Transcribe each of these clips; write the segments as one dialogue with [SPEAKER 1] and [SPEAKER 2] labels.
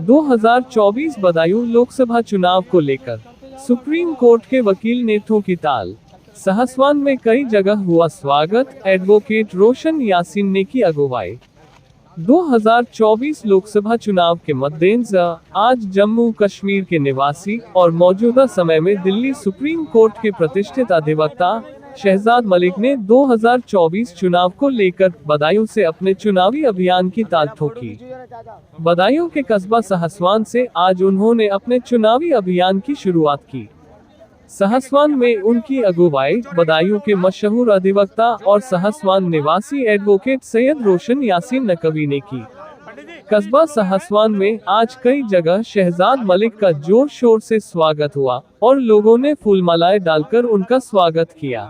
[SPEAKER 1] 2024 बदायूं लोकसभा चुनाव को लेकर सुप्रीम कोर्ट के वकील ने ठोकी ताल। सहसवान में कई जगह हुआ स्वागत, एडवोकेट रोशन यासीन ने की अगुवाई। 2024 लोकसभा चुनाव के मद्देनजर आज जम्मू कश्मीर के निवासी और मौजूदा समय में दिल्ली सुप्रीम कोर्ट के प्रतिष्ठित अधिवक्ता शहजाद मलिक ने 2024 चुनाव को लेकर बदायूं से अपने चुनावी अभियान की ताल ठोकी। बदायूं के कस्बा सहसवान से आज उन्होंने अपने चुनावी अभियान की शुरुआत की। सहसवान में उनकी अगुवाई बदायूं के मशहूर अधिवक्ता और सहसवान निवासी एडवोकेट सैयद रोशन यासीन नकवी ने की। कस्बा सहसवान में आज कई जगह शहजाद मलिक का जोर शोर से स्वागत हुआ और लोगों ने फूलमालाएं डालकर उनका स्वागत किया।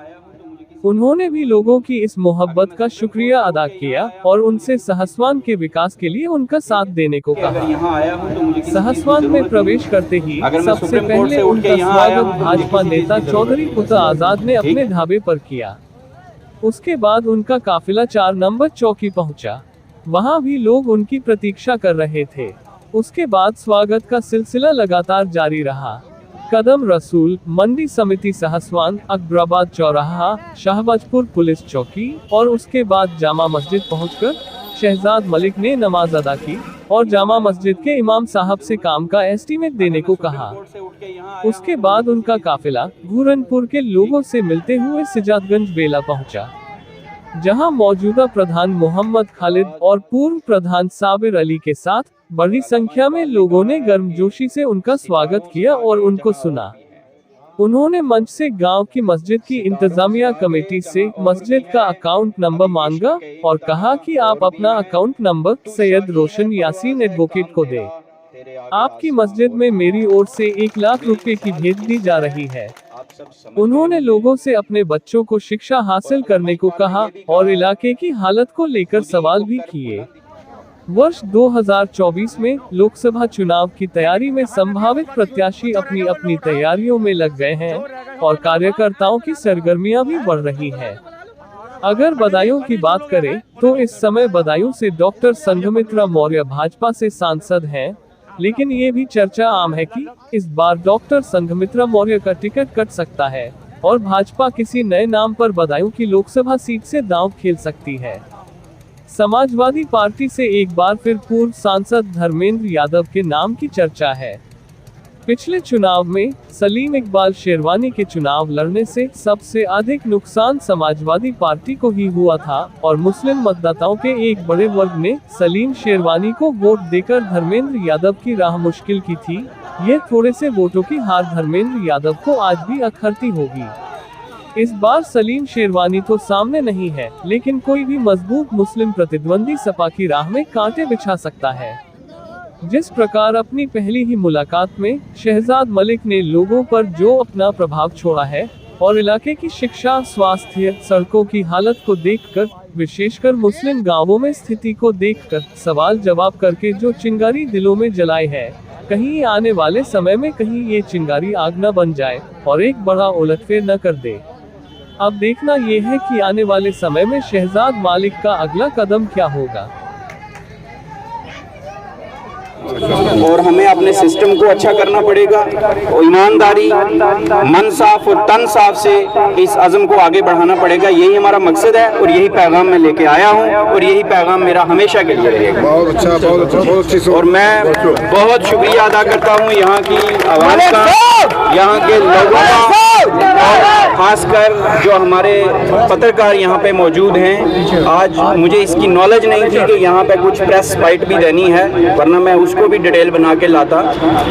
[SPEAKER 1] उन्होंने भी लोगों की इस मोहब्बत का शुक्रिया अदा किया और उनसे सहसवान के विकास के लिए उनका साथ देने को कहा। सहसवान में प्रवेश करते ही सबसे पहले उनका स्वागत भाजपा नेता चौधरी पुत्र आजाद ने अपने ढाबे पर किया। उसके बाद उनका काफिला 4 नंबर चौकी पहुंचा। वहां भी लोग उनकी प्रतीक्षा कर रहे थे। उसके बाद स्वागत का सिलसिला लगातार जारी रहा। कदम रसूल मंडी समिति सहसवान, अकबराबाद चौराहा, शाहबाजपुर पुलिस चौकी और उसके बाद जामा मस्जिद पहुंचकर शहजाद मलिक ने नमाज अदा की और जामा मस्जिद के इमाम साहब से काम का एस्टीमेट देने को कहा। उसके बाद उनका काफिला घूरनपुर के लोगों से मिलते हुए सिजादगंज बेला पहुंचा, जहां मौजूदा प्रधान मोहम्मद खालिद और पूर्व प्रधान साबिर अली के साथ बड़ी संख्या में लोगों ने गर्मजोशी से उनका स्वागत किया और उनको सुना। उन्होंने मंच से गांव की मस्जिद की इंतजामिया कमेटी से मस्जिद का अकाउंट नंबर मांगा और कहा कि आप अपना अकाउंट नंबर सैयद रोशन यासीन एडवोकेट को दें। आपकी मस्जिद में मेरी ओर से 1 लाख रुपए की भेंट दी जा रही है। उन्होंने लोगों से अपने बच्चों को शिक्षा हासिल करने को कहा और इलाके की हालत को लेकर सवाल भी किए। वर्ष 2024 में लोकसभा चुनाव की तैयारी में संभावित प्रत्याशी अपनी अपनी तैयारियों में लग गए हैं और कार्यकर्ताओं की सरगर्मियां भी बढ़ रही हैं। अगर बदायूं की बात करें तो इस समय बदायूं से डॉक्टर संघमित्रा मौर्य भाजपा से सांसद हैं, लेकिन ये भी चर्चा आम है कि इस बार डॉक्टर संघमित्रा मौर्य का टिकट कट सकता है और भाजपा किसी नए नाम पर बदायूं की लोकसभा सीट से दांव खेल सकती है। समाजवादी पार्टी से एक बार फिर पूर्व सांसद धर्मेंद्र यादव के नाम की चर्चा है। पिछले चुनाव में सलीम इकबाल शेरवानी के चुनाव लड़ने से सबसे अधिक नुकसान समाजवादी पार्टी को ही हुआ था और मुस्लिम मतदाताओं के एक बड़े वर्ग ने सलीम शेरवानी को वोट देकर धर्मेंद्र यादव की राह मुश्किल की थी। ये थोड़े से वोटों की हार धर्मेंद्र यादव को आज भी अखरती होगी। इस बार सलीम शेरवानी तो सामने नहीं है, लेकिन कोई भी मजबूत मुस्लिम प्रतिद्वंदी सपा की राह में कांटे बिछा सकता है। जिस प्रकार अपनी पहली ही मुलाकात में शहजाद मलिक ने लोगों पर जो अपना प्रभाव छोड़ा है और इलाके की शिक्षा, स्वास्थ्य, सड़कों की हालत को देखकर, विशेषकर मुस्लिम गांवों में स्थिति को देखकर सवाल जवाब करके जो चिंगारी दिलों में जलाई है, कहीं आने वाले समय में कहीं ये चिंगारी आग न बन जाए और एक बड़ा उलटफेर न कर दे। अब देखना ये है कि आने वाले समय में शहजाद मलिक का अगला कदम क्या होगा।
[SPEAKER 2] और हमें अपने सिस्टम को अच्छा करना पड़ेगा और ईमानदारी, मन साफ और तन साफ से इस अज़म को आगे बढ़ाना पड़ेगा। यही हमारा मकसद है और यही पैगाम मैं लेके आया हूँ और यही पैगाम मेरा हमेशा के लिए रहेगा।
[SPEAKER 3] बहुत अच्छा। और
[SPEAKER 2] मैं बहुत शुक्रिया अदा करता हूँ यहाँ की आवाम का, यहाँ के लोगों का, खासकर जो हमारे पत्रकार यहाँ पे मौजूद हैं। आज मुझे इसकी नॉलेज नहीं थी कि यहाँ पे कुछ प्रेस फाइट भी देनी है, वरना मैं उसको भी डिटेल बना के लाता,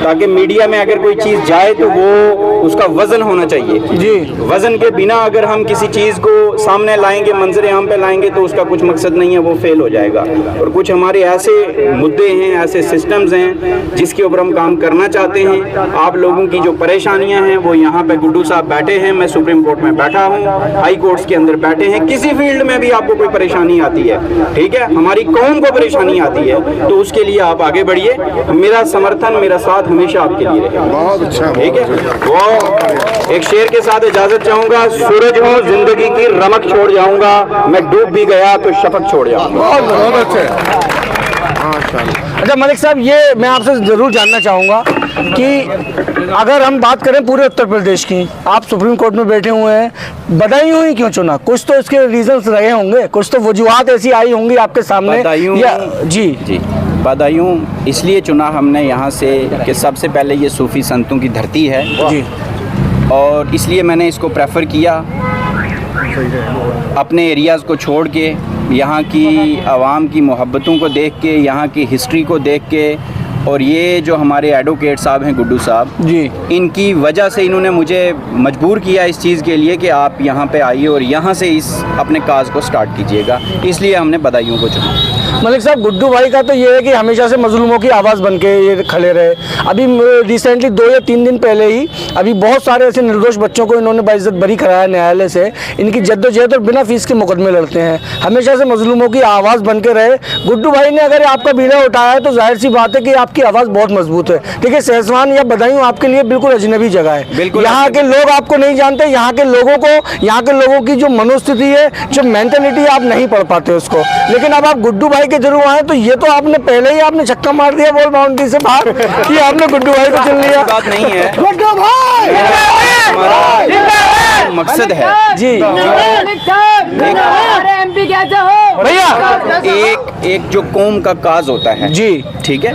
[SPEAKER 2] ताकि मीडिया में अगर कोई चीज़ जाए तो वो उसका वजन होना चाहिए जी। वजन के बिना अगर हम किसी चीज़ को सामने लाएंगे, मंजर आम पे लाएंगे, तो उसका कुछ मकसद नहीं है, वो फेल हो जाएगा। और कुछ हमारे ऐसे मुद्दे हैं, ऐसे सिस्टम्स हैं जिसके ऊपर हम काम करना चाहते हैं। आप लोगों की जो परेशानियाँ हैं वो यहाँ पे गुड्डू साहब बैठे हैं, मैं सुप्रीम कोर्ट में बैठा हूँ, हाई कोर्ट्स के अंदर बैठे हैं। किसी फील्ड में भी आपको कोई परेशानी आती है, ठीक है, हमारी कौम को परेशानी आती है, तो उसके लिए आप आगे बढ़िए। मेरा समर्थन, मेरा साथ हमेशा आपके लिए रहेगा।
[SPEAKER 3] बहुत अच्छा,
[SPEAKER 2] ठीक है। वो एक शेर के साथ इजाजत चाहूंगा, सूरज हो जिंदगी की रमक छोड़ जाऊंगा, मैं डूब भी गया तो शफक छोड़ जाऊंगा।
[SPEAKER 3] बहुत अच्छा।
[SPEAKER 4] अच्छा मलिक साहब, ये मैं आपसे ज़रूर जानना चाहूँगा कि अगर हम बात करें पूरे उत्तर प्रदेश की, आप सुप्रीम कोर्ट में बैठे हुए हैं, बदायूं ही क्यों चुना? कुछ तो इसके रीजंस रहे होंगे, कुछ तो वजूहात ऐसी आई होंगी आपके सामने या जी
[SPEAKER 2] बदायूं इसलिए चुना हमने यहाँ से कि सबसे पहले ये सूफ़ी संतों की धरती है
[SPEAKER 4] जी,
[SPEAKER 2] और इसलिए मैंने इसको प्रेफर किया। अपने एरियाज़ को छोड़ के, यहाँ की आवाम की मोहब्बतों को देख के, यहाँ की हिस्ट्री को देख के, और ये जो हमारे एडवोकेट साहब हैं गुड्डू साहब
[SPEAKER 4] जी,
[SPEAKER 2] इनकी वजह से इन्होंने मुझे मजबूर किया इस चीज़ के लिए कि आप यहाँ पे आइए और यहाँ से इस अपने काज को स्टार्ट कीजिएगा, इसलिए हमने बदायूं को चुना।
[SPEAKER 4] मलिक साहब, गुड्डू भाई का तो ये है कि हमेशा से मजलूमों की आवाज़ बन के ये खड़े रहे। अभी रिसेंटली 2 या 3 दिन पहले ही अभी बहुत सारे ऐसे निर्दोष बच्चों को इन्होंने बाइज्जत बरी कराया न्यायालय से। इनकी जद्दोजहद और बिना फीस के मुकदमे लड़ते हैं, हमेशा से मजलूमों की आवाज़ बन के रहे। गुड्डू भाई ने अगर आपका बीड़ा उठाया है तो जाहिर सी बात है कि आपकी आवाज़ बहुत मजबूत है। ठीक है, सहसवान या बदायूं आपके लिए बिल्कुल अजनबी जगह है।
[SPEAKER 2] बिल्कुल,
[SPEAKER 4] यहाँ के लोग आपको नहीं जानते, यहाँ के लोगों की जो मनोस्थिति है, जो मेंटेलिटी आप नहीं पढ़ पाते उसको। लेकिन अब आप गुड्डू भाई के जरूर आए तो ये तो आपने पहले ही आपने छक्का मार दिया बॉल बाउंड्री से बाहर कि आपने गुड्डू भाई को चुन लिया।
[SPEAKER 2] बात नहीं है,
[SPEAKER 4] गुड्डू भाई
[SPEAKER 2] हमारा मकसद है
[SPEAKER 4] जी भैया,
[SPEAKER 2] एक जो कौम का काज होता है
[SPEAKER 4] जी,
[SPEAKER 2] ठीक है,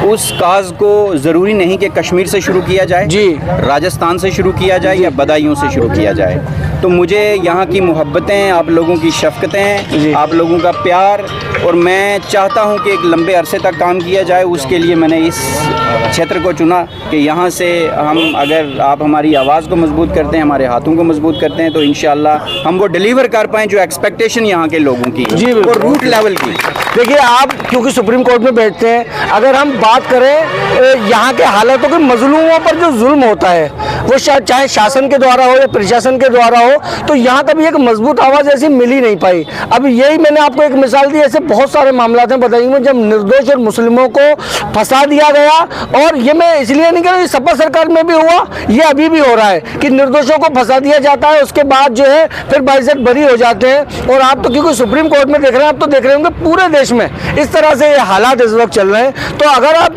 [SPEAKER 2] उस काज को ज़रूरी नहीं कि कश्मीर से शुरू किया जाए
[SPEAKER 4] जी,
[SPEAKER 2] राजस्थान से शुरू किया जाए या बदायूं से शुरू किया जाए। तो मुझे यहाँ की मोहब्बतें, आप लोगों की शफ़क़तें, आप लोगों का प्यार, और मैं चाहता हूँ कि एक लंबे अरसे तक काम किया जाए। उसके लिए मैंने इस क्षेत्र को चुना कि यहाँ से हम, अगर आप हमारी आवाज़ को मजबूत करते हैं, हमारे हाथों को मजबूत करते हैं, तो इंशाअल्लाह हम वो डिलीवर कर पाएँ जो एक्सपेक्टेशन यहाँ के लोगों की
[SPEAKER 4] जी,
[SPEAKER 2] वो रूट लेवल की।
[SPEAKER 4] देखिए, आप क्योंकि सुप्रीम कोर्ट में बैठते हैं, अगर हम बात करें यहाँ के हालातों के, मजलूमों पर जो जुल्म होता है वो चाहे शासन के द्वारा हो या प्रशासन के द्वारा हो, तो यहाँ कभी एक मजबूत आवाज़ ऐसी मिल ही नहीं पाई। अब यही मैंने आपको एक मिसाल दी, ऐसे बहुत सारे मामला हैं बदायूं में जब निर्दोष और मुस्लिमों को फंसा दिया गया। और ये मैं इसलिए नहीं कह रहा, सपा सरकार में भी हुआ, ये अभी भी हो रहा है कि निर्दोषों को फंसा दिया जाता है, उसके बाद जो है फिर बाइज्जत बरी हो जाते हैं। और आप तो क्योंकि सुप्रीम कोर्ट में देख रहे हैं, आप तो देख रहे होंगे पूरे देश में इस तरह से हालात इस वक्त चल रहे हैं। तो अगर आप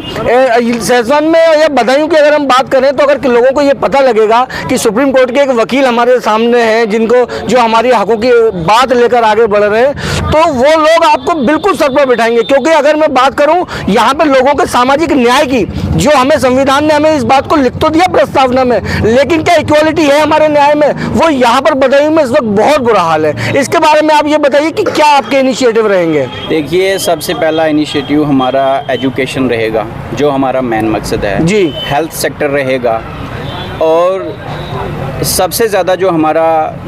[SPEAKER 4] सहसवान में या बदायूं की अगर हम बात करें, तो अगर लोगों को ये पता लगेगा कि सुप्रीम कोर्ट के एक वकील हमारे सामने हैं जिनको जो हमारी हकों की बात लेकर आगे बढ़ रहे हैं, तो वो लोग आपको बिल्कुल सर पर बिठाएंगे। क्योंकि अगर मैं बात करूं यहाँ पे लोगों के सामाजिक न्याय की, जो हमें संविधान ने हमें इस बात को लिख तो दिया प्रस्तावना में, लेकिन क्या इक्वालिटी है हमारे न्याय में, वो यहाँ पर बदायूं में इस वक्त बहुत बुरा हाल है। इसके बारे में आप ये बताइए कि क्या आपके इनिशिएटिव रहेंगे?
[SPEAKER 2] देखिए, सबसे पहला इनिशिएटिव हमारा एजुकेशन रहेगा, जो हमारा मेन मकसद है
[SPEAKER 4] जी।
[SPEAKER 2] हेल्थ सेक्टर रहेगा, और सबसे ज़्यादा जो हमारा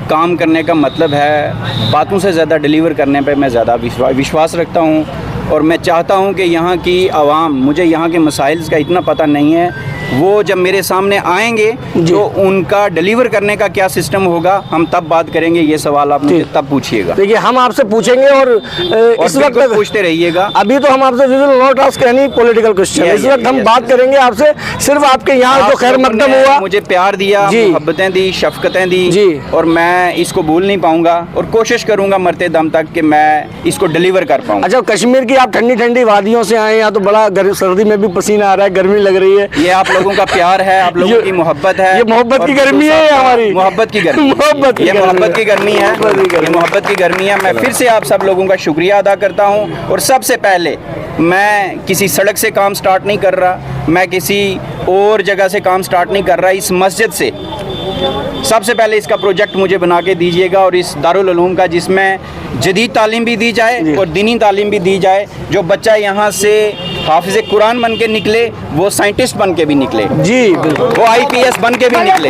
[SPEAKER 2] काम करने का मतलब है, बातों से ज़्यादा डिलीवर करने पे मैं ज़्यादा विश्वास रखता हूँ। और मैं चाहता हूँ कि यहाँ की आवाम, मुझे यहाँ के मसाइल्स का इतना पता नहीं है, वो जब मेरे सामने आएंगे तो उनका डिलीवर करने का क्या सिस्टम होगा, हम तब बात करेंगे। ये सवाल आप मुझे तब पूछिएगा।
[SPEAKER 4] देखिए, हम आपसे पूछेंगे और इस वक्त
[SPEAKER 2] पूछते रहिएगा।
[SPEAKER 4] अभी तो हम आपसे not ask any political question, इस वक्त हम बात करेंगे आपसे सिर्फ आपके यहाँ जो खैर मकदम हुआ,
[SPEAKER 2] मुझे प्यार दिया, मोहब्बतें दी, शफकतें दी
[SPEAKER 4] जी, और
[SPEAKER 2] मैं इसको भूल नहीं पाऊंगा और कोशिश करूंगा मरते दम तक कि मैं इसको डिलीवर कर पाऊँ।
[SPEAKER 4] अच्छा, कश्मीर की आप ठंडी ठंडी वादियों से आए, यहाँ तो बड़ा सर्दी में भी पसीना आ रहा है, गर्मी लग रही है।
[SPEAKER 2] ये आप लोगों का प्यार है, आप लोगों की मोहब्बत है।
[SPEAKER 4] ये मोहब्बत की गर्मी है हमारी,
[SPEAKER 2] मोहब्बत की गर्मी, ये मोहब्बत की गर्मी है, ये मोहब्बत की गर्मी है। मैं फिर से आप सब लोगों का शुक्रिया अदा करता हूँ। और सबसे पहले मैं किसी सड़क से काम स्टार्ट नहीं कर रहा, मैं किसी और जगह से काम स्टार्ट नहीं कर रहा, इस मस्जिद से सबसे पहले इसका प्रोजेक्ट मुझे बना के दीजिएगा, और इस दारुल उलूम का, जिसमें जदीद तालीम भी दी जाए और दीनी तालीम भी दी जाए। जो बच्चा यहाँ से हाफिज़ कुरान बन के निकले, वो साइंटिस्ट बन के भी निकले जी, वो IPS बन के भी निकले।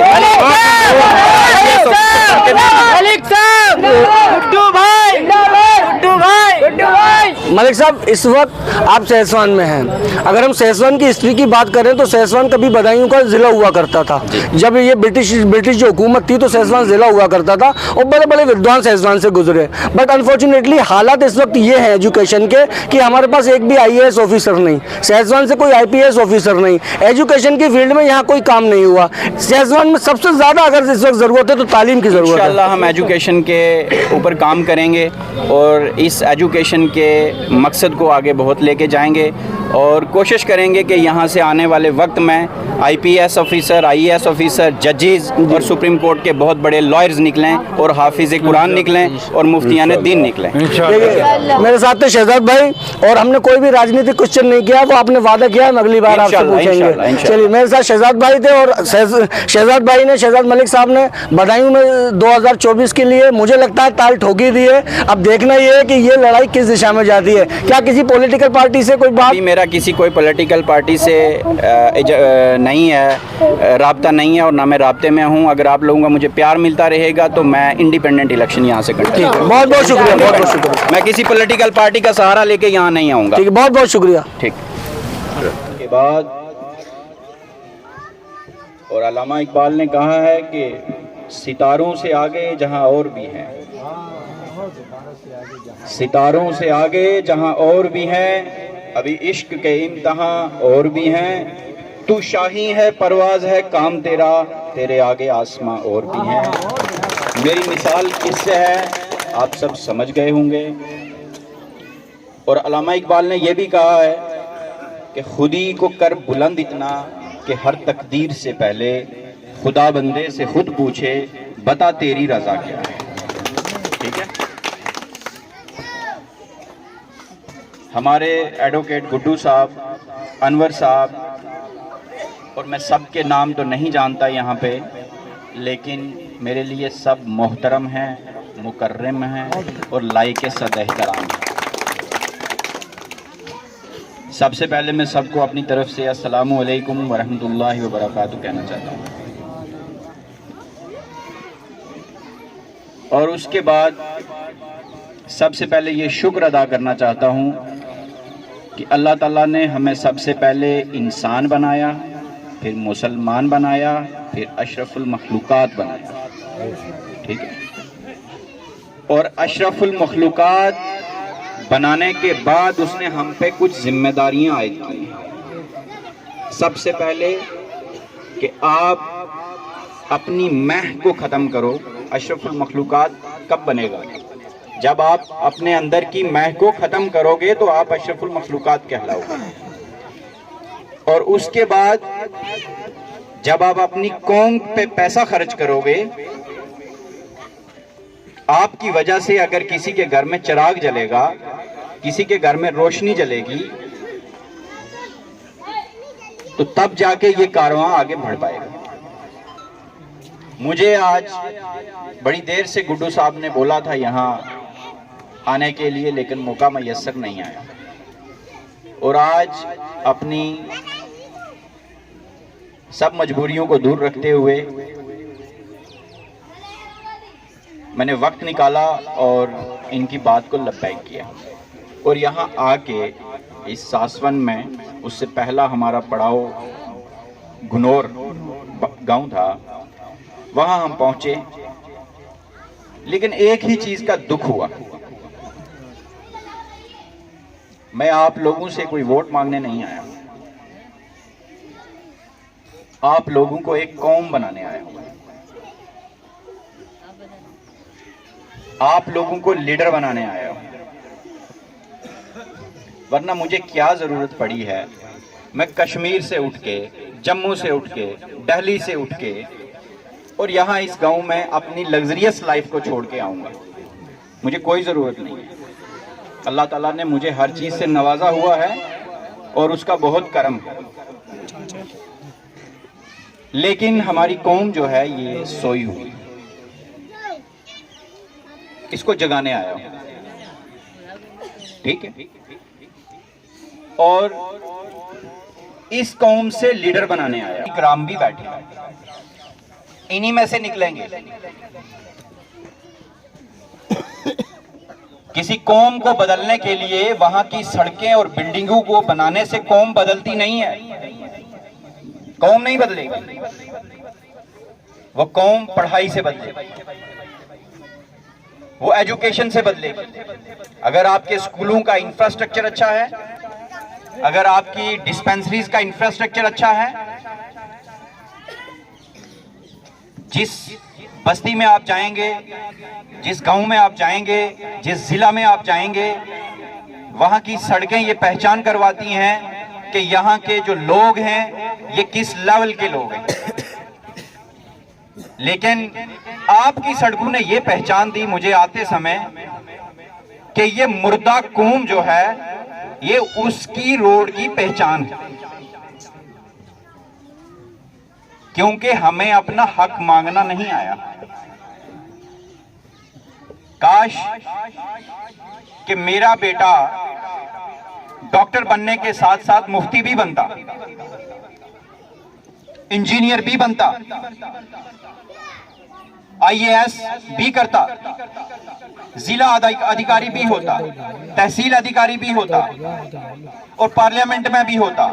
[SPEAKER 2] मलिक साहब, इस वक्त आप सहसवान में हैं,
[SPEAKER 4] अगर हम सहसवान की हिस्ट्री की बात करें तो सहसवान कभी बदायूं का ज़िला हुआ करता था। जब ये ब्रिटिश जो हुकूमत थी तो सहसवान ज़िला हुआ करता था और बड़े बड़े विद्वान सहसवान से गुजरे। बट अनफॉर्चुनेटली हालात इस वक्त ये हैं एजुकेशन के कि हमारे पास एक भी IAS ऑफिसर नहीं, सहसवान से कोई IPS ऑफिसर नहीं, एजुकेशन की फील्ड में यहाँ कोई काम नहीं हुआ। सहसवान में सबसे ज़्यादा अगर इस वक्त ज़रूरत है तो तालीम की ज़रूरत है।
[SPEAKER 2] इंशाअल्लाह हम एजुकेशन के ऊपर काम करेंगे और इस एजुकेशन के मकसद को आगे बहुत लेके जाएंगे और कोशिश करेंगे कि यहाँ से आने वाले वक्त में IPS ऑफिसर, IAS ऑफिसर, जजेस और सुप्रीम कोर्ट के बहुत बड़े लॉयर्स निकलें और हाफिज़ कुरान निकलें और मुफ्तियान दीन निकलें।
[SPEAKER 4] मेरे साथ थे शहजाद भाई और हमने कोई भी राजनीतिक क्वेश्चन नहीं किया, वो आपने वादा किया हम अगली बार आपसे पूछेंगे। चलिए, मेरे साथ शहजाद भाई थे और शहजाद भाई ने, शहजाद मलिक साहब ने बदायूं में 2024 के लिए मुझे लगता है ताल ठोकी दी है। अब देखना ये है कि ये लड़ाई किस दिशा में जाती है। क्या किसी पॉलिटिकल पार्टी से कोई बात?
[SPEAKER 2] मेरा किसी कोई पॉलिटिकल पार्टी से नहीं है, राब्ता नहीं है और ना मैं राब्ते में हूँ। अगर आप लोगों का मुझे प्यार मिलता रहेगा तो मैं इंडिपेंडेंट इलेक्शन यहाँ से करूँगा।
[SPEAKER 4] ठीक है, बहुत बहुत शुक्रिया, बहुत बहुत शुक्रिया।
[SPEAKER 2] मैं किसी पॉलिटिकल पार्टी का सहारा लेके यहाँ नहीं आऊँगा।
[SPEAKER 4] ठीक है, बहुत बहुत शुक्रिया।
[SPEAKER 2] ठीक। के बाद और अल्लामा इकबाल ने कहा है कि सितारों से आगे जहाँ और भी हैं, सितारों से आगे जहाँ और भी हैं, अभी इश्क के इम्तहान और भी हैं। तू शाही है, परवाज है काम तेरा, तेरे आगे आसमां और भी हैं। मेरी मिसाल किससे है आप सब समझ गए होंगे। और अल्लामा इकबाल ने यह भी कहा है कि खुदी को कर बुलंद इतना कि हर तकदीर से पहले खुदा बंदे से खुद पूछे बता तेरी रजा क्या है। ठीक है, हमारे एडवोकेट गुड्डू साहब, अनवर साहब और मैं सब के नाम तो नहीं जानता यहाँ पे, लेकिन मेरे लिए सब मोहतरम हैं, मुकर्रम हैं और लायक सद एहतराम हैं। सबसे पहले मैं सबको अपनी तरफ से अस्सलामु अलैकुम वरहमतुल्लाहि वबरकातुहू कहना चाहता हूँ। और उसके बाद सबसे पहले ये शुक्र अदा करना चाहता हूँ कि अल्लाह ताला ने हमें सबसे पहले इंसान बनाया, फिर मुसलमान बनाया, फिर अशरफुल मखलूकात बनाया। ठीक है, और अशरफुल मखलूकात बनाने के बाद उसने हम पे कुछ जिम्मेदारियां आयद की हैं। सबसे पहले कि आप अपनी महक को ख़त्म करो। अशरफुल मखलूकात कब बनेगा? जब आप अपने अंदर की महक को ख़त्म करोगे तो आप अशरफुल मखलूकात कहलाओगे। और उसके बाद जब आप अपनी कौम पे पैसा खर्च करोगे, आपकी वजह से अगर किसी के घर में चिराग जलेगा, किसी के घर में रोशनी जलेगी, तो तब जाके ये कारवां आगे बढ़ पाएगा। मुझे आज बड़ी देर से गुड्डू साहब ने बोला था यहाँ आने के लिए, लेकिन मौका मैसर नहीं आया। और आज अपनी सब मजबूरियों को दूर रखते हुए मैंने वक्त निकाला और इनकी बात को लब्बैक किया। और यहाँ आके इस सासवन में, उससे पहला हमारा पड़ाव घुनौर गांव था, वहाँ हम पहुँचे। लेकिन एक ही चीज़ का दुख हुआ, मैं आप लोगों से कोई वोट मांगने नहीं आया, आप लोगों को एक कौम बनाने आया हूं। आप लोगों को लीडर बनाने आया हूं। वरना मुझे क्या जरूरत पड़ी है, मैं कश्मीर से उठ के, जम्मू से उठ के, दिल्ली से उठ के और यहाँ इस गांव में अपनी लग्जरियस लाइफ को छोड़ के आऊँगा। मुझे कोई ज़रूरत नहीं है। अल्लाह ताला ने मुझे हर चीज़ से नवाजा हुआ है और उसका बहुत करम है। लेकिन हमारी कौम जो है ये सोई हुई, इसको जगाने आया हूँ। ठीक है, और इस कौम से लीडर बनाने आया। इकराम भी बैठे हैं, इन्हीं में से निकलेंगे। किसी कौम को बदलने के लिए वहां की सड़कें और बिल्डिंगों को बनाने से कौम बदलती नहीं है। कौम नहीं बदलेगी, वो कौम पढ़ाई से बदलेगी, वो एजुकेशन से बदलेगी। अगर आपके स्कूलों का इंफ्रास्ट्रक्चर अच्छा है, अगर आपकी डिस्पेंसरीज का इंफ्रास्ट्रक्चर अच्छा है, जिस बस्ती में आप जाएंगे, जिस गांव में आप जाएंगे, जिस जिला में आप जाएंगे, वहां की सड़कें ये पहचान करवाती हैं कि यहाँ के जो लोग हैं ये किस लेवल के लोग हैं। लेकिन आपकी सड़कों ने ये पहचान दी मुझे आते समय कि ये मुर्दा कौम जो है ये उसकी रोड की पहचान है, क्योंकि हमें अपना हक मांगना नहीं आया। काश कि मेरा बेटा डॉक्टर बनने के साथ साथ मुफ्ती भी बनता, इंजीनियर भी बनता, IAS भी करता, जिला अधिकारी भी होता, तहसील अधिकारी भी होता और पार्लियामेंट में भी होता,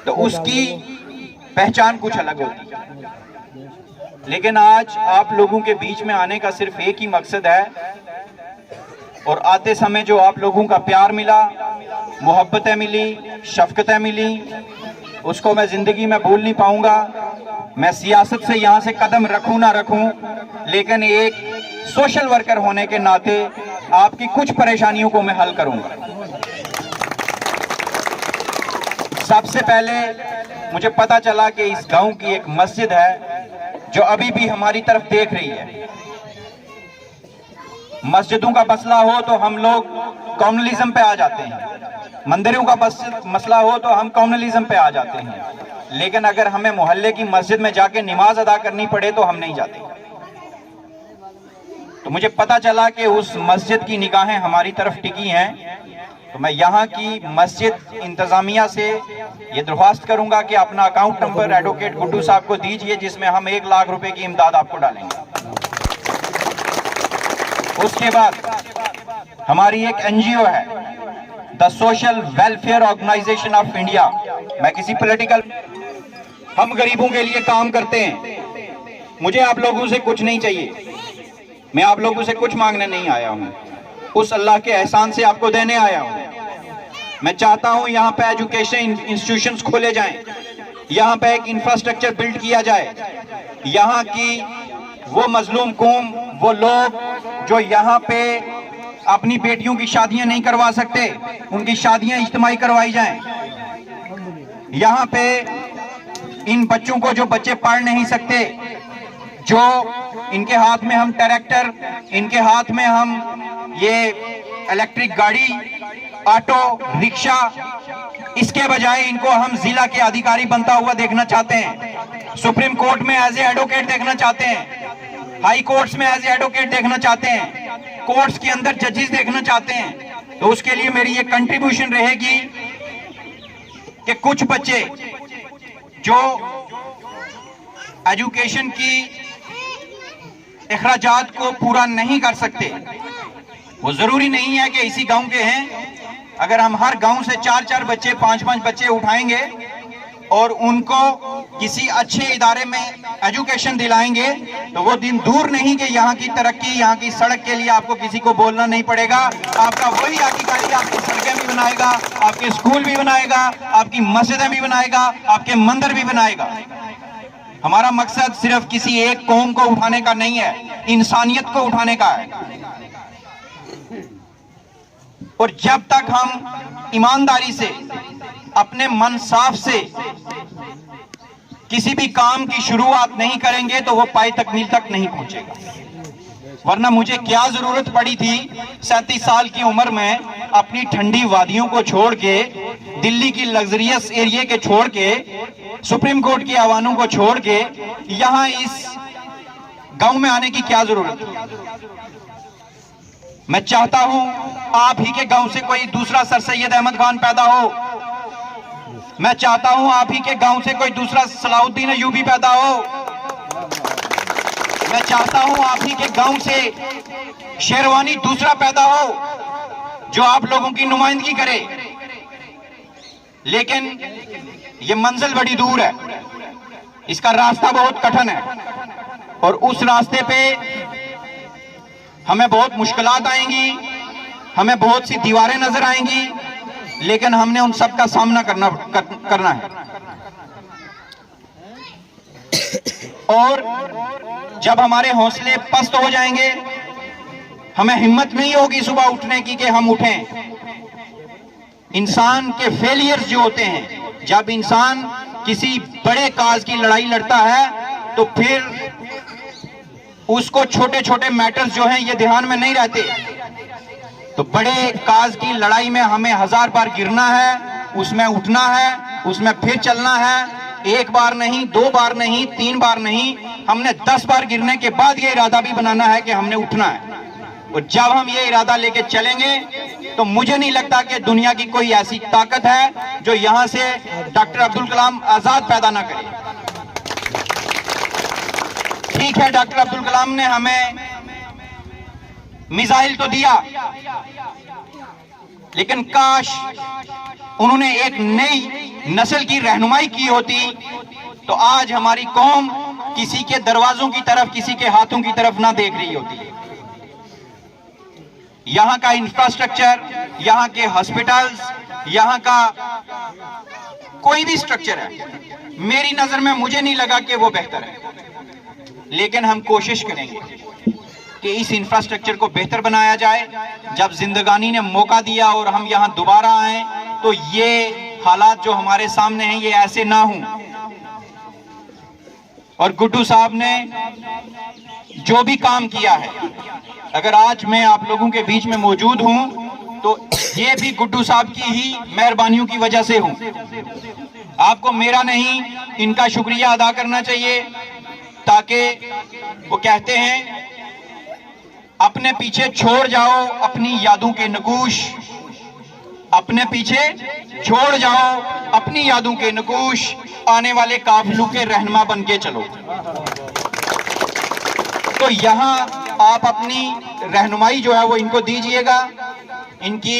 [SPEAKER 2] तो उसकी पहचान कुछ अलग होती। लेकिन आज आप लोगों के बीच में आने का सिर्फ एक ही मकसद है, और आते समय जो आप लोगों का प्यार मिला, मोहब्बतें मिली, शफकतें मिली, उसको मैं जिंदगी में भूल नहीं पाऊंगा। मैं सियासत से यहां से कदम रखूं ना रखूं, लेकिन एक सोशल वर्कर होने के नाते आपकी कुछ परेशानियों को मैं हल करूंगा। सबसे पहले मुझे पता चला कि इस गांव की एक मस्जिद है जो अभी भी हमारी तरफ देख रही है। मस्जिदों का मसला हो तो हम लोग कम्युनलिज्म पे आ जाते हैं, मंदिरों का मसला हो तो हम कम्युनलिज्म पे आ जाते हैं, लेकिन अगर हमें मोहल्ले की मस्जिद में जाके नमाज अदा करनी पड़े तो हम नहीं जाते। तो मुझे पता चला कि उस मस्जिद की निगाहें हमारी तरफ टिकी हैं, तो मैं यहाँ की मस्जिद इंतजामिया से ये दरख्वास्त करूंगा कि अपना अकाउंट नंबर एडवोकेट गुड्डू साहब को दीजिए, जिसमें हम 1 लाख रुपए की इमदाद आपको डालेंगे। उसके बाद हमारी एक NGO है, the social welfare organisation of India. मैं किसी पॉलिटिकल, हम गरीबों के लिए काम करते हैं। मुझे आप लोगों से कुछ नहीं चाहिए, मैं आप लोगों से कुछ मांगने नहीं आया हूं, उस अल्लाह के एहसान से आपको देने आया हूं। मैं चाहता हूं यहाँ पे एजुकेशन इंस्टीट्यूशंस खोले जाएं, यहाँ पे एक इंफ्रास्ट्रक्चर बिल्ड किया जाए, यहाँ की वो मजलूम कौम, वो लोग जो यहाँ पे अपनी बेटियों की शादियां नहीं करवा सकते, उनकी शादियां इज्तिमाई करवाई जाएं। यहाँ पे इन बच्चों को, जो बच्चे पढ़ नहीं सकते, जो इनके हाथ में हम ट्रैक्टर, इनके हाथ में हम ये इलेक्ट्रिक गाड़ी, ऑटो रिक्शा, इसके बजाय इनको हम जिला के अधिकारी बनता हुआ देखना चाहते हैं, सुप्रीम कोर्ट में एज ए एडवोकेट देखना चाहते हैं, हाई कोर्ट्स में एज ए एडवोकेट देखना चाहते हैं, कोर्ट्स के अंदर जजेस देखना चाहते हैं। तो उसके लिए मेरी ये कंट्रीब्यूशन रहेगी कि कुछ बच्चे जो एजुकेशन की अखराजात को पूरा नहीं कर सकते, वो जरूरी नहीं है कि इसी गांव के हैं। अगर हम हर गांव से 4-4 बच्चे, 5-5 बच्चे उठाएंगे और उनको किसी अच्छे इदारे में एजुकेशन दिलाएंगे, तो वो दिन दूर नहीं कि यहाँ की तरक्की, यहाँ की सड़क के लिए आपको किसी को बोलना नहीं पड़ेगा। आपका वही अधिकारी आपकी सड़कें भी बनाएगा, आपके स्कूल भी बनाएगा, आपकी मस्जिदें भी बनाएगा, आपके मंदिर भी बनाएगा। हमारा मकसद सिर्फ किसी एक कौम को उठाने का नहीं है, इंसानियत को उठाने का है। और जब तक हम ईमानदारी से, अपने मन साफ से किसी भी काम की शुरुआत नहीं करेंगे तो वो पाए तकमील तक नहीं पहुंचेगा। वरना मुझे क्या जरूरत पड़ी थी 37 साल की उम्र में अपनी ठंडी वादियों को छोड़ के, दिल्ली की लग्जरियस एरिया के छोड़ के, सुप्रीम कोर्ट के आवानों को छोड़ के यहां इस गांव में आने की क्या जरूरत थी। मैं चाहता हूं आप ही के गांव से कोई दूसरा सर सैयद अहमद खान पैदा हो, मैं चाहता हूं आप ही के गांव से कोई दूसरा सलाउद्दीन अयूबी पैदा हो, मैं चाहता हूं आप ही के गांव से शेरवानी दूसरा पैदा हो जो आप लोगों की नुमाइंदगी करे, लेकिन ये मंजिल बड़ी दूर है, इसका रास्ता बहुत कठिन है और उस रास्ते पे हमें बहुत मुश्किलात आएंगी, हमें बहुत सी दीवारें नजर आएंगी, लेकिन हमने उन सब का सामना करना है। और जब हमारे हौसले पस्त हो जाएंगे, हमें हिम्मत नहीं होगी सुबह उठने की कि हम उठें। इंसान के फेलियर्स जो होते हैं, जब इंसान किसी बड़े काज की लड़ाई लड़ता है तो फिर उसको छोटे छोटे मैटर्स जो हैं ये ध्यान में नहीं रहते। तो बड़े काज की लड़ाई में हमें 1000 बार गिरना है, उसमें उठना है, उसमें फिर चलना है। एक बार नहीं, 2 बार नहीं, 3 बार नहीं, हमने 10 बार गिरने के बाद ये इरादा भी बनाना है कि हमने उठना है। और जब हम ये इरादा लेके चलेंगे तो मुझे नहीं लगता कि दुनिया की कोई ऐसी ताकत है जो यहां से डॉक्टर अब्दुल कलाम आजाद पैदा ना करे। ठीक है, डॉक्टर अब्दुल कलाम ने हमें मिसाइल तो दिया, लेकिन काश उन्होंने एक नई नस्ल की रहनुमाई की होती तो आज हमारी कौम किसी के दरवाजों की तरफ, किसी के हाथों की तरफ ना देख रही होती। यहाँ का इंफ्रास्ट्रक्चर, यहाँ के हॉस्पिटल्स, यहाँ का कोई भी स्ट्रक्चर है, मेरी नजर में मुझे नहीं लगा कि वो बेहतर है, लेकिन हम कोशिश करेंगे कि इस इंफ्रास्ट्रक्चर को बेहतर बनाया जाए। जब जिंदगानी ने मौका दिया और हम यहाँ दोबारा आए तो ये हालात जो हमारे सामने हैं ये ऐसे ना हों। और गुड्डू साहब ने जो भी काम किया है, अगर आज मैं आप लोगों के बीच में मौजूद हूं तो ये भी गुड्डू साहब की ही मेहरबानियों की वजह से हूं। आपको मेरा नहीं, इनका शुक्रिया अदा करना चाहिए, ताकि वो कहते हैं अपने पीछे छोड़ जाओ अपनी यादों के नकूश, अपने पीछे छोड़ जाओ अपनी यादों के नकूश, आने वाले काफिलों के रहनुमा बन के चलो। तो यहाँ आप अपनी रहनुमाई जो है वो इनको दीजिएगा, इनकी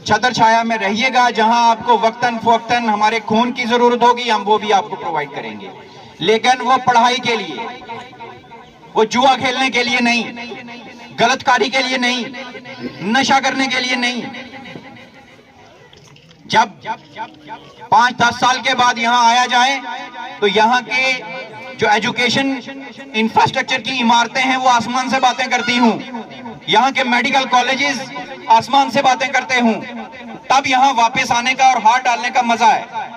[SPEAKER 2] छतर छाया में रहिएगा। जहां आपको वक्तन फवक्तन हमारे खून की जरूरत होगी, हम वो भी आपको प्रोवाइड करेंगे, लेकिन वो पढ़ाई के लिए, वो जुआ खेलने के लिए नहीं, गलतकारी के लिए नहीं, नशा करने के लिए नहीं। जब 5-10 साल के बाद यहाँ आया जाए तो यहाँ के जो एजुकेशन इंफ्रास्ट्रक्चर की इमारतें हैं वो आसमान से बातें करती हूँ, यहाँ के मेडिकल कॉलेजेस आसमान से बातें करते हूँ, तब यहाँ वापस आने का और हाथ डालने का मजा है।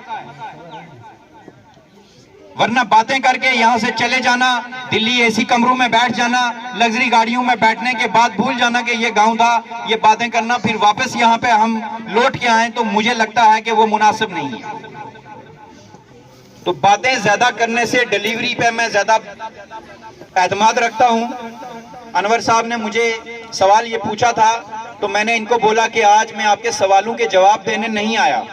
[SPEAKER 2] वरना बातें करके यहाँ से चले जाना, दिल्ली एसी कमरों में बैठ जाना, लग्जरी गाड़ियों में बैठने के बाद भूल जाना कि ये गांव था, ये बातें करना, फिर वापस यहाँ पे हम लौट के आए, तो मुझे लगता है कि वो मुनासिब नहीं है। तो बातें ज्यादा करने से डिलीवरी पे मैं ज्यादा एतमाद रखता हूँ। अनवर साहब ने मुझे सवाल ये पूछा था तो मैंने इनको बोला कि आज मैं आपके सवालों के जवाब देने नहीं आया,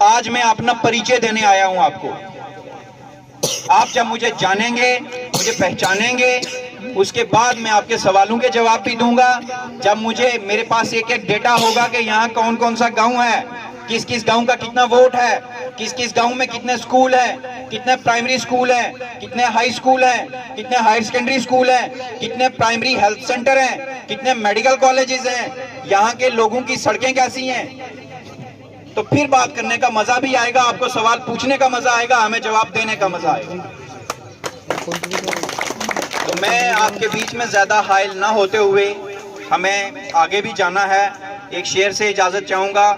[SPEAKER 2] आज मैं अपना परिचय देने आया हूँ आपको। आप जब मुझे जानेंगे, मुझे पहचानेंगे, उसके बाद मैं आपके सवालों के जवाब भी दूंगा। जब मेरे पास एक डेटा होगा कि यहाँ कौन कौन सा गांव है, किस किस गांव का कितना वोट है, किस किस गांव में कितने स्कूल हैं, कितने प्राइमरी स्कूल हैं, कितने हाई स्कूल हैं, कितने हायर सेकेंडरी स्कूल हैं, कितने प्राइमरी हेल्थ सेंटर हैं, कितने मेडिकल कॉलेजेस हैं, यहाँ के लोगों की सड़कें कैसी हैं, तो फिर बात करने का मजा भी आएगा, आपको सवाल पूछने का मजा आएगा, हमें जवाब देने का मजा आएगा। तो मैं आपके बीच में ज्यादा हाइल ना होते हुए, हमें आगे भी जाना है, एक शेर से इजाजत चाहूंगा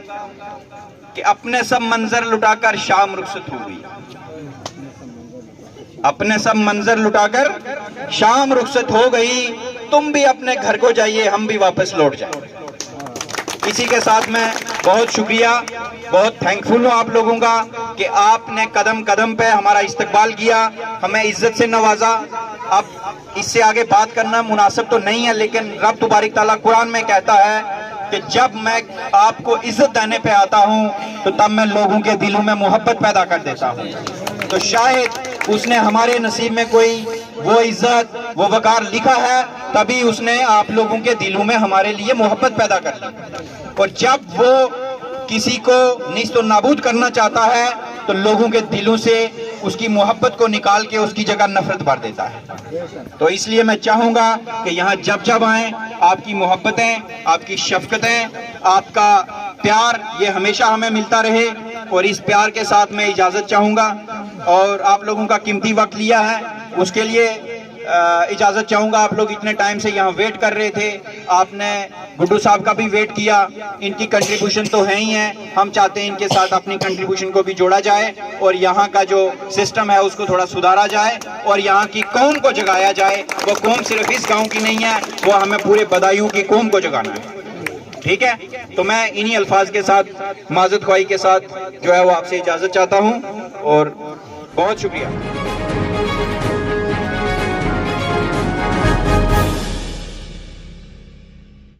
[SPEAKER 2] कि अपने सब मंजर लुटाकर शाम रुखसत हो गई, अपने सब मंजर लुटाकर शाम रुखसत हो गई, तुम भी अपने घर को जाइए, हम भी वापस लौट जाए। इसी के साथ मैं बहुत शुक्रिया, बहुत थैंकफुल हूँ आप लोगों का कि आपने कदम कदम पे हमारा इस्तकबाल किया, हमें इज्जत से नवाजा। अब इससे आगे बात करना मुनासिब तो नहीं है, लेकिन रब तबारक तआला कुरान में कहता है कि जब मैं आपको इज्जत देने पे आता हूँ तो तब मैं लोगों के दिलों में मोहब्बत पैदा कर देता हूँ। तो शायद उसने हमारे नसीब में कोई वो इज्जत, वो वकार लिखा है, तभी उसने आप लोगों के दिलों में हमारे लिए मोहब्बत पैदा कर ली। और जब वो किसी को निस्तो नाबूद करना चाहता है तो लोगों के दिलों से उसकी मोहब्बत को निकाल के उसकी जगह नफरत भर देता है। तो इसलिए मैं चाहूंगा कि यहाँ जब जब आए आपकी मोहब्बतें, आपकी शफकतें, आपका प्यार ये हमेशा हमें मिलता रहे। और इस प्यार के साथ मैं इजाज़त चाहूँगा और आप लोगों का कीमती वक्त लिया है उसके लिए इजाज़त चाहूँगा। आप लोग इतने टाइम से यहाँ वेट कर रहे थे, आपने गुड्डू साहब का भी वेट किया, इनकी कंट्रीब्यूशन तो है ही है, हम चाहते हैं इनके साथ अपनी कंट्रीब्यूशन को भी जोड़ा जाए और यहाँ का जो सिस्टम है उसको थोड़ा सुधारा जाए और यहाँ की कौम को जगाया जाए। वो कौम सिर्फ इस गाँव की नहीं है, वो हमें पूरे बदायूं की कौम को जगाना है। ठीक है, तो मैं इन्हीं अल्फाज के साथ माज़रत ख्वाही के साथ जो है वो आपसे इजाज़त चाहता हूँ और बहुत शुक्रिया।